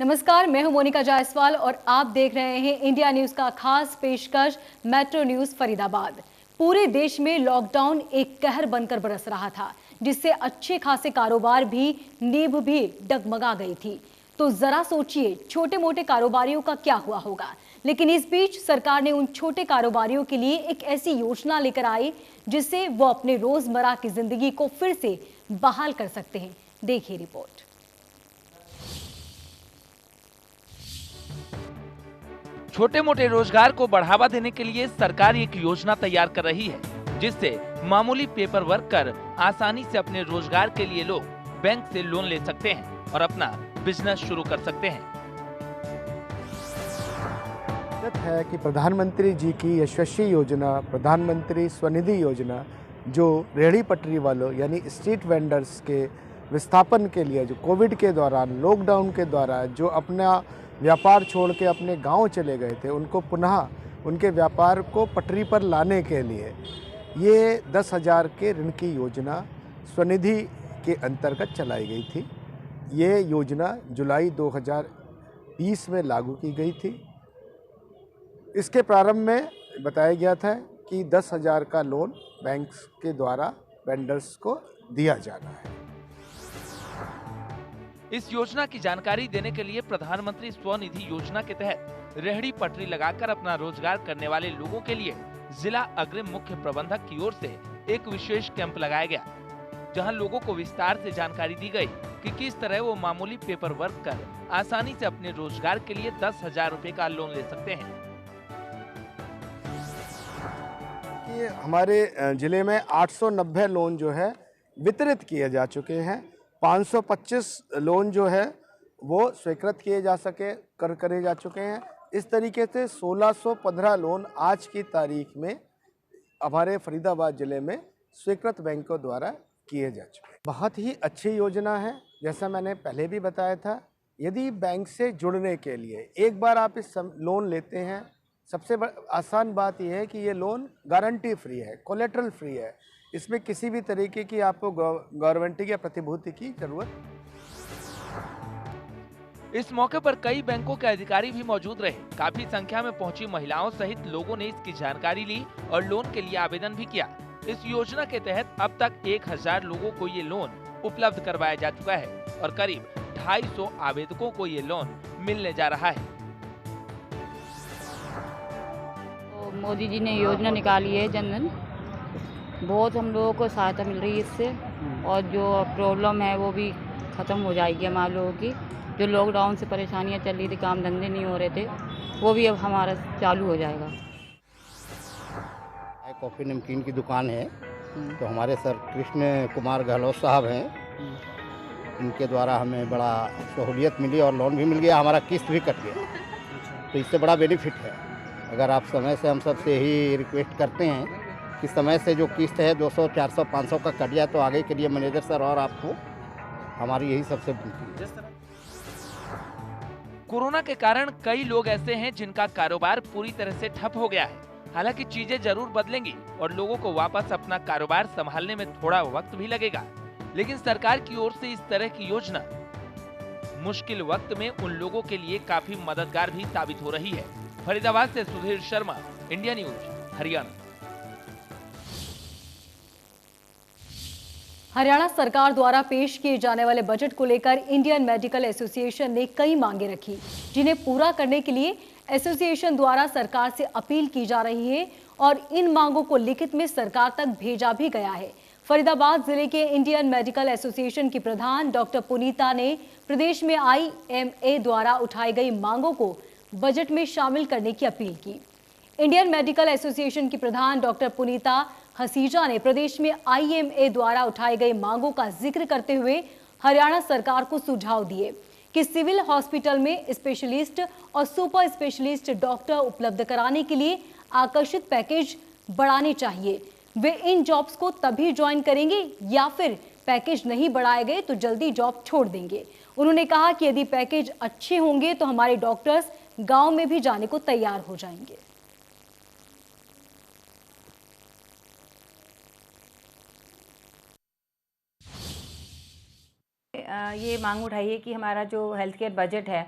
नमस्कार, मैं हूं मोनिका जायसवाल और आप देख रहे हैं इंडिया न्यूज का खास पेशकश मेट्रो न्यूज फरीदाबाद। पूरे देश में लॉकडाउन एक कहर बनकर बरस रहा था, जिससे अच्छे खासे कारोबार भी नींव भी डगमगा गई थी। तो जरा सोचिए छोटे मोटे कारोबारियों का क्या हुआ होगा। लेकिन इस बीच सरकार ने उन छोटे कारोबारियों के लिए एक ऐसी योजना लेकर आई जिससे वो अपने रोजमर्रा की जिंदगी को फिर से बहाल कर सकते हैं। देखिए रिपोर्ट। छोटे मोटे रोजगार को बढ़ावा देने के लिए सरकार एक योजना तैयार कर रही है, जिससे मामूली पेपर वर्क कर आसानी से अपने रोजगार के लिए लोग बैंक से लोन ले सकते हैं और अपना बिजनेस शुरू कर सकते हैं। है कि प्रधानमंत्री जी की यशस्वी योजना, प्रधानमंत्री स्वनिधि योजना, जो रेहड़ी पटरी वालों यानी स्ट्रीट वेंडर्स के विस्थापन के लिए, जो कोविड के दौरान, लॉकडाउन के दौरान जो अपना व्यापार छोड़ के अपने गांव चले गए थे, उनको पुनः उनके व्यापार को पटरी पर लाने के लिए ये 10,000 के ऋण की योजना स्वनिधि के अंतर्गत चलाई गई थी। ये योजना जुलाई 2020 में लागू की गई थी। इसके प्रारंभ में बताया गया था कि 10,000 का लोन बैंक के द्वारा वेंडर्स को दिया जाना है। इस योजना की जानकारी देने के लिए प्रधानमंत्री स्वनिधि योजना के तहत रेहड़ी पटरी लगाकर अपना रोजगार करने वाले लोगों के लिए जिला अग्रिम मुख्य प्रबंधक की ओर से एक विशेष कैंप लगाया गया, जहां लोगों को विस्तार से जानकारी दी गई कि किस तरह वो मामूली पेपर वर्क कर आसानी से अपने रोजगार के लिए 10,000 रुपए का लोन ले सकते हैं। ये हमारे जिले में 890 लोन जो है वितरित किए जा चुके हैं। 525 लोन जो है वो स्वीकृत किए करे जा चुके हैं। इस तरीके से 1615 लोन आज की तारीख में हमारे फरीदाबाद जिले में स्वीकृत बैंकों द्वारा किए जा चुके हैं। बहुत ही अच्छी योजना है। जैसा मैंने पहले भी बताया था, यदि बैंक से जुड़ने के लिए एक बार आप इस लोन लेते हैं, सबसे आसान बात यह है कि ये लोन गारंटी फ्री है, कोलेटरल फ्री है। इसमें किसी भी तरीके की आपको गारंटी या प्रतिभूति की जरूरत। इस मौके पर कई बैंकों के अधिकारी भी मौजूद रहे। काफी संख्या में पहुंची महिलाओं सहित लोगों ने इसकी जानकारी ली और लोन के लिए आवेदन भी किया। इस योजना के तहत अब तक 1,000 लोगों को ये लोन उपलब्ध करवाया जा चुका है और करीब 250 आवेदकों को ये लोन मिलने जा रहा है। तो मोदी जी ने योजना निकाली है जनधन, बहुत हम लोगों को सहायता मिल रही है इससे, और जो प्रॉब्लम है वो भी ख़त्म हो जाएगी। हमारे लोगों की जो लॉकडाउन से परेशानियां चल रही थी, काम धंधे नहीं हो रहे थे, वो भी अब हमारा चालू हो जाएगा। कॉफ़ी नमकीन की दुकान है, तो हमारे सर कृष्ण कुमार गहलोत साहब हैं, इनके द्वारा हमें बड़ा सहूलियत मिली और लोन भी मिल गया, हमारा किस्त भी कट गया। तो इससे बड़ा बेनिफिट है। अगर आप समय से, हम सबसे ही रिक्वेस्ट करते हैं कि समय से जो किस्त है 200, 400, 500 का कट जाए, तो आगे के लिए मैनेजर सर और आपको हमारी यही सबसे विनती है। कोरोना के कारण कई लोग ऐसे हैं जिनका कारोबार पूरी तरह से ठप हो गया है। हालांकि चीजें जरूर बदलेंगी और लोगों को वापस अपना कारोबार संभालने में थोड़ा वक्त भी लगेगा, लेकिन सरकार की ओर से इस तरह की योजना मुश्किल वक्त में उन लोगों के लिए काफी मददगार भी साबित हो रही है। फरीदाबाद से सुधीर शर्मा, इंडिया न्यूज, हरियाणा। हरियाणा सरकार द्वारा पेश किए जाने वाले बजट को लेकर इंडियन मेडिकल एसोसिएशन ने कई मांगे रखी, जिन्हें पूरा करने के लिए एसोसिएशन द्वारा सरकार से अपील की जा रही है और इन मांगों को लिखित में सरकार तक भेजा भी गया है। फरीदाबाद जिले के इंडियन मेडिकल एसोसिएशन की प्रधान डॉक्टर पुनीता ने प्रदेश में IMA द्वारा उठाई गई मांगों को बजट में शामिल करने की अपील की। इंडियन मेडिकल एसोसिएशन की प्रधान डॉक्टर पुनीता हसीजा ने प्रदेश में IMA द्वारा उठाई गई मांगों का जिक्र करते हुए हरियाणा सरकार को सुझाव दिए कि सिविल हॉस्पिटल में स्पेशलिस्ट और सुपर स्पेशलिस्ट डॉक्टर उपलब्ध कराने के लिए आकर्षित पैकेज बढ़ाने चाहिए। वे इन जॉब्स को तभी ज्वाइन करेंगे या फिर पैकेज नहीं बढ़ाए गए तो जल्दी जॉब छोड़ देंगे। उन्होंने कहा कि यदि पैकेज अच्छे होंगे तो हमारे डॉक्टर्स गांव में भी जाने को तैयार हो जाएंगे। ये मांग उठाई है कि हमारा जो हेल्थ केयर बजट है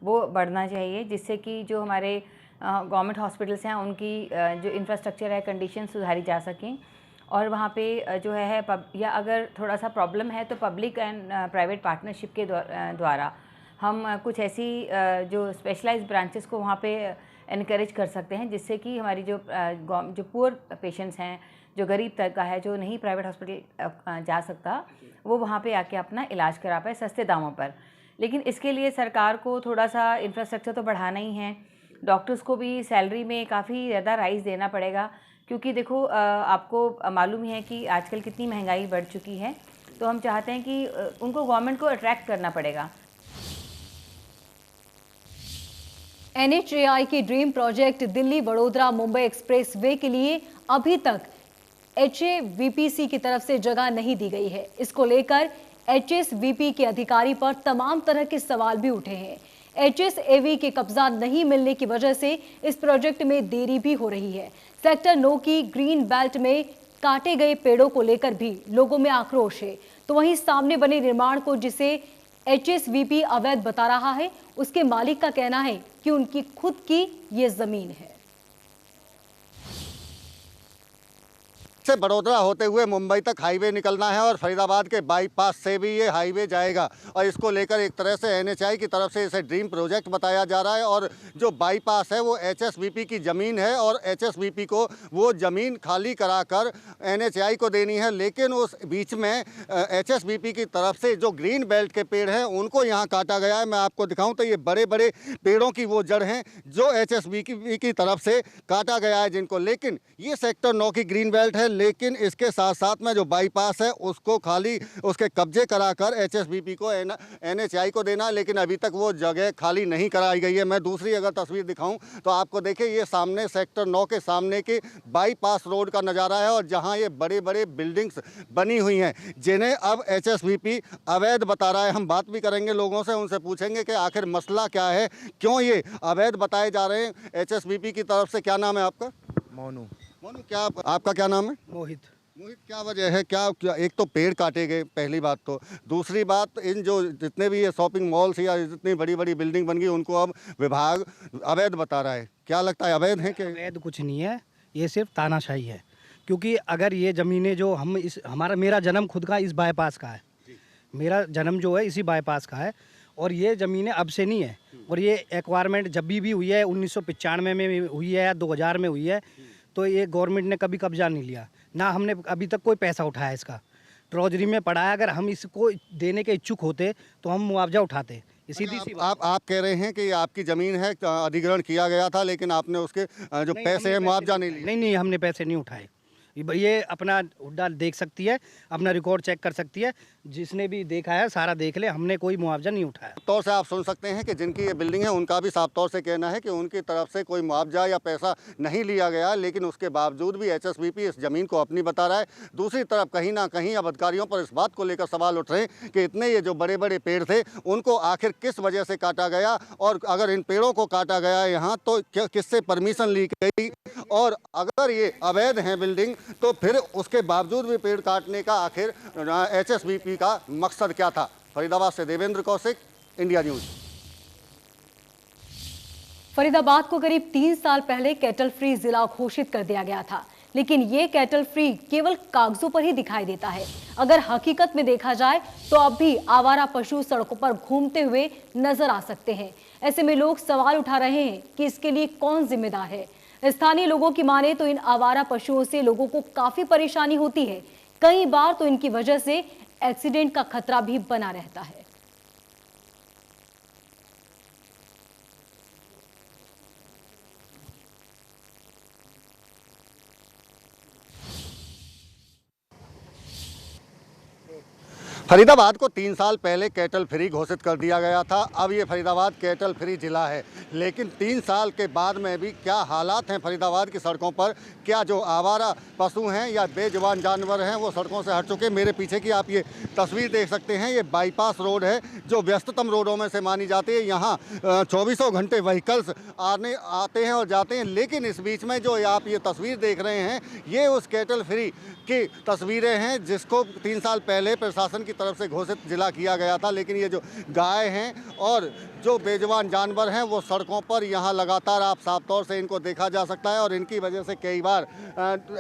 वो बढ़ना चाहिए, जिससे कि जो हमारे गवर्नमेंट हॉस्पिटल्स हैं उनकी जो इंफ्रास्ट्रक्चर है कंडीशन सुधारी जा सकें। और वहाँ पे जो है या अगर थोड़ा सा प्रॉब्लम है तो पब्लिक एंड प्राइवेट पार्टनरशिप के द्वारा हम कुछ ऐसी जो स्पेशलाइज्ड ब्रांचेस को वहाँ पे इनकरेज कर सकते हैं, जिससे कि हमारी जो पुअर पेशेंट्स हैं, जो गरीब तबका है, जो नहीं प्राइवेट हॉस्पिटल जा सकता, वो वहाँ पे आके अपना इलाज करा पाए सस्ते दामों पर। लेकिन इसके लिए सरकार को थोड़ा सा इंफ्रास्ट्रक्चर तो बढ़ाना ही है, डॉक्टर्स को भी सैलरी में काफ़ी ज़्यादा राइज़ देना पड़ेगा, क्योंकि देखो आपको मालूम ही है कि आजकल कितनी महंगाई बढ़ चुकी है। तो हम चाहते हैं कि उनको गवर्नमेंट को अट्रैक्ट करना पड़ेगा। NHAI की dream project Delhi Vadodara Mumbai express way के लिए अभी तक HAVPC की तरफ से जगह नहीं दी गई है। इसको लेकर HSVP के अधिकारी पर तमाम तरह के सवाल भी उठे हैं। HSAV के कब्जा नहीं मिलने की वजह से इस प्रोजेक्ट में देरी भी हो रही है। सेक्टर 9 की ग्रीन बेल्ट में काटे गए पेड़ों को लेकर भी लोगों में आक्रोश है। तो वहीं सामने बने निर्माण को जिसे HSVP अवैध बता रहा है, उसके मालिक का कहना है कि उनकी खुद की ये जमीन है। से बड़ोदरा होते हुए मुंबई तक हाईवे निकलना है और फरीदाबाद के बाईपास से भी ये हाईवे जाएगा और इसको लेकर एक तरह से NHAI की तरफ से इसे ड्रीम प्रोजेक्ट बताया जा रहा है। और जो बाईपास है वो HSVP की ज़मीन है और HSVP को वो ज़मीन खाली कराकर NHAI को देनी है। लेकिन उस बीच में HSVP की तरफ से जो ग्रीन बेल्ट के पेड़ हैं उनको यहाँ काटा गया है। मैं आपको दिखाऊँ तो ये बड़े बड़े पेड़ों की वो जड़ हैं जो HSVP की तरफ से काटा गया है जिनको। लेकिन ये सेक्टर 9 की ग्रीन बेल्ट है, लेकिन इसके साथ साथ में जो बाईपास है उसको खाली उसके कब्जे कराकर HSVP को NHAI को देना, लेकिन अभी तक वो जगह खाली नहीं कराई गई है। मैं दूसरी अगर तस्वीर दिखाऊं तो आपको देखिए ये सामने सेक्टर 9 के सामने के बाईपास रोड का नज़ारा है और जहां ये बड़े बड़े बिल्डिंग्स बनी हुई हैं जिन्हें अब HSVP अवैध बता रहा है। हम बात भी करेंगे लोगों से, उनसे पूछेंगे कि आखिर मसला क्या है, क्यों ये अवैध बताए जा रहे हैं HSVP की तरफ से। क्या नाम है आपका? मोनू। मोनू, क्या आपका क्या नाम है? मोहित। मोहित, क्या वजह है? क्या एक तो पेड़ काटे गए, पहली बात तो। दूसरी बात, इन जो जितने भी ये शॉपिंग मॉल्स या जितनी बड़ी बड़ी बिल्डिंग बन गई उनको अब विभाग अवैध बता रहा है। क्या लगता है अवैध है कि? अवैध कुछ नहीं है, ये सिर्फ तानाशाही है। क्योंकि अगर ये ज़मीनें जो मेरा जन्म खुद का इस बाईपास का है, मेरा जन्म जो है इसी बाईपास का है और ये ज़मीनें अब से नहीं है। और ये एक्वायरमेंट जब भी हुई है 1995 में हुई है या 2000 में हुई है, तो ये गवर्नमेंट ने कभी कब्जा नहीं लिया, ना हमने अभी तक कोई पैसा उठाया इसका। ट्रेजरी में पड़ा है, अगर हम इसको देने के इच्छुक होते तो हम मुआवजा उठाते। सीधी सी आप कह रहे हैं कि ये आपकी ज़मीन है, अधिग्रहण किया गया था, लेकिन आपने उसके जो पैसे हैं मुआवजा नहीं लिया? नहीं, हमने पैसे नहीं उठाए। ये अपना हुड्डा देख सकती है, अपना रिकॉर्ड चेक कर सकती है, जिसने भी देखा है सारा देख ले, हमने कोई मुआवजा नहीं उठाया। तौर से आप सुन सकते हैं कि जिनकी ये बिल्डिंग है उनका भी साफ तौर से कहना है कि उनकी तरफ से कोई मुआवजा या पैसा नहीं लिया गया, लेकिन उसके बावजूद भी HSVP इस ज़मीन को अपनी बता रहा है। दूसरी तरफ कहीं ना कहीं अब अधिकारियों पर इस बात को लेकर सवाल उठ रहे हैं कि इतने ये जो बड़े बड़े पेड़ थे उनको आखिर किस वजह से काटा गया, और अगर इन पेड़ों को काटा गया यहाँ तो किससे परमिशन ली गई, और अगर ये अवैध हैं बिल्डिंग तो फिर उसके बावजूद भी पेड़ काटने का आखिर HSVP का मकसद क्या था। फरीदाबाद से देवेंद्र कौशिक, इंडिया न्यूज। फरीदाबाद को करीब 3 साल पहले कैटल फ्री जिला घोषित कर दिया गया था, लेकिन ये कैटल फ्री केवल कागजों पर ही दिखाई देता है। अगर हकीकत में देखा जाए तो अब भी आवारा पशु सड़कों पर घूमते हुए नजर आ सकते हैं। ऐसे में लोग सवाल उठा रहे हैं कि इसके लिए कौन जिम्मेदार है। स्थानीय लोगों की माने तो इन आवारा पशुओं से लोगों को काफी परेशानी होती है। कई बार तो इनकी वजह से एक्सीडेंट का खतरा भी बना रहता है। फरीदाबाद को 3 साल पहले कैटल फ्री घोषित कर दिया गया था। अब ये फरीदाबाद कैटल फ्री जिला है, लेकिन 3 साल के बाद में भी क्या हालात हैं फरीदाबाद की सड़कों पर। क्या जो आवारा पशु हैं या बेजुबान जानवर हैं वो सड़कों से हट चुके। मेरे पीछे की आप ये तस्वीर देख सकते हैं, ये बाईपास रोड है जो व्यस्ततम रोडों में से मानी जाती है। यहाँ 24 घंटे व्हीकल्स आते हैं और जाते हैं, लेकिन इस बीच में जो आप ये तस्वीर देख रहे हैं ये उस कैटल फ्री की तस्वीरें हैं जिसको 3 साल पहले प्रशासन की तरफ से घोषित जिला किया गया था, लेकिन ये जो गाय हैं और जो बेजुबान जानवर हैं वो सड़कों पर यहाँ लगातार आप साफ तौर से इनको देखा जा सकता है और इनकी वजह से कई बार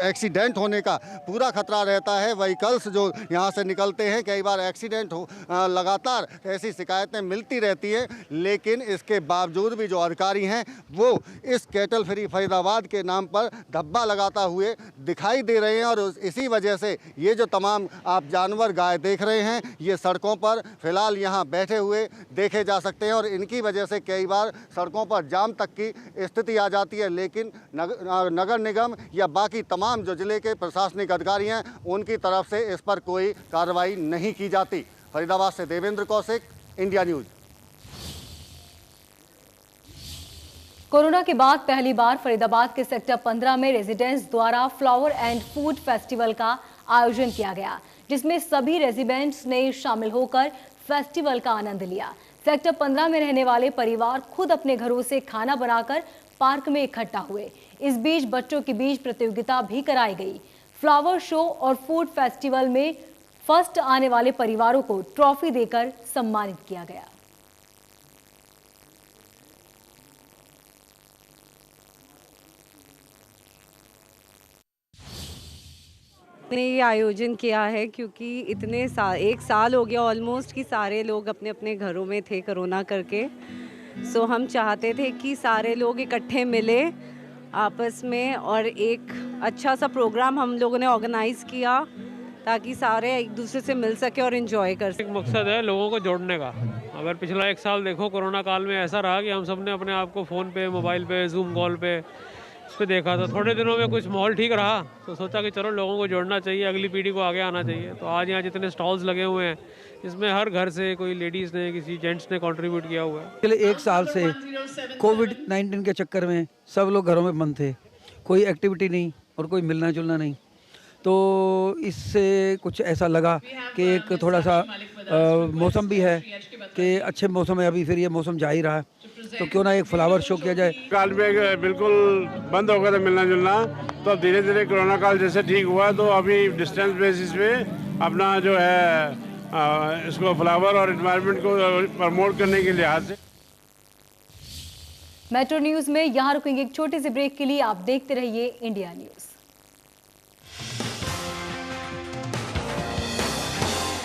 एक्सीडेंट होने का पूरा खतरा रहता है। व्हीकल्स जो यहाँ से निकलते हैं कई बार एक्सीडेंट हो, लगातार ऐसी शिकायतें मिलती रहती हैं, लेकिन इसके बावजूद भी जो अधिकारी हैं वो इस कैटल फ्री फरीदाबाद के नाम पर धब्बा लगाता हुए दिखाई दे रहे हैं और इसी वजह से ये जो तमाम आप जानवर गाय देख रहे हैं ये सड़कों पर फिलहाल यहाँ बैठे हुए देखे जा सकते हैं और इनकी वजह से कई बार सड़कों पर जाम तक की स्थिति आ जाती है। लेकिन नगर निगम या बाकी तमाम जो जिले के प्रशासनिक अधिकारी हैं उनकी तरफ से इस पर कोई कार्रवाई नहीं की जाती। फरीदाबाद से Devendra Kaushik, India news. Corona के बाद पहली बार फरीदाबाद के सेक्टर 15 में रेजिडेंट्स द्वारा फ्लावर एंड फूड फेस्टिवल का आयोजन किया गया, जिसमें सभी रेजिडेंट्स ने शामिल होकर फेस्टिवल का आनंद लिया। सेक्टर 15 में रहने वाले परिवार खुद अपने घरों से खाना बनाकर पार्क में इकट्ठा हुए। इस बीच बच्चों के बीच प्रतियोगिता भी कराई गई। फ्लावर शो और फूड फेस्टिवल में फर्स्ट आने वाले परिवारों को ट्रॉफी देकर सम्मानित किया गया। ने ये आयोजन किया है क्योंकि एक साल हो गया ऑलमोस्ट कि सारे लोग अपने अपने घरों में थे कोरोना करके। सो हम चाहते थे कि सारे लोग इकट्ठे मिले आपस में और एक अच्छा सा प्रोग्राम हम लोगों ने ऑर्गेनाइज किया ताकि सारे एक दूसरे से मिल सके और एंजॉय कर सके। एक मकसद है लोगों को जोड़ने का। अगर पिछला एक साल देखो कोरोना काल में ऐसा रहा कि हम सब ने अपने आप को फ़ोन पे, मोबाइल पे, जूम कॉल पे इस पे देखा था। थोड़े दिनों में कुछ माहौल ठीक रहा तो सोचा कि चलो लोगों को जोड़ना चाहिए, अगली पीढ़ी को आगे आना चाहिए। तो आज यहाँ जितने स्टॉल्स लगे हुए हैं इसमें हर घर से कोई लेडीज़ ने, किसी जेंट्स ने कंट्रीब्यूट किया हुआ है। पिछले एक साल से कोविड-19 के चक्कर में सब लोग घरों में बंद थे, कोई एक्टिविटी नहीं और कोई मिलना जुलना नहीं। तो इससे कुछ ऐसा लगा कि एक थोड़ा सा मौसम भी है कि अच्छे मौसम है, अभी फिर ये मौसम जा ही रहा है तो क्यों ना एक फ्लावर शो किया जाए। काल में बिल्कुल बंद हो गया था मिलना जुलना, तो अब धीरे धीरे कोरोना काल जैसे ठीक हुआ तो अभी डिस्टेंस बेसिस पे अपना जो है इसको फ्लावर और एनवायरनमेंट को प्रमोट करने के लिहाज से। मेट्रो न्यूज में यहाँ रुकेंगे एक छोटे से ब्रेक के लिए। आप देखते रहिए इंडिया न्यूज।